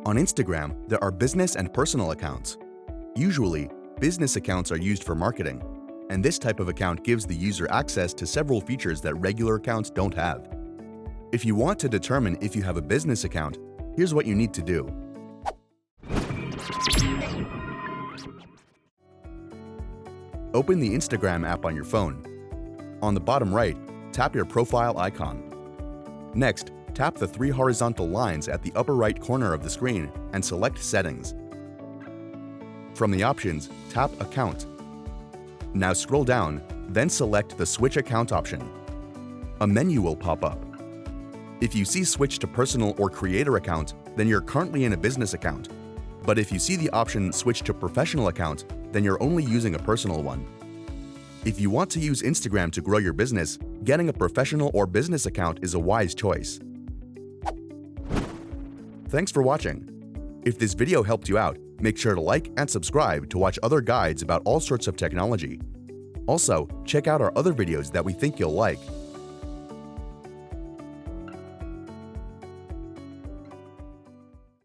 On Instagram, there are business and personal accounts. Usually, business accounts are used for marketing, and this type of account gives the user access to several features that regular accounts don't have. If you want to determine if you have a business account, here's what you need to do. Open the Instagram app on your phone. On the bottom right, tap your profile icon. Next, tap the three horizontal lines at the upper right corner of the screen and select Settings. From the options, tap Account. Now scroll down, then select the Switch Account option. A menu will pop up. If you see Switch to Personal or Creator Account, then you're currently in a business account. But if you see the option Switch to Professional Account, then you're only using a personal one. If you want to use Instagram to grow your business, getting a professional or business account is a wise choice. Thanks for watching. If this video helped you out, make sure to like and subscribe to watch other guides about all sorts of technology. Also, check out our other videos that we think you'll like.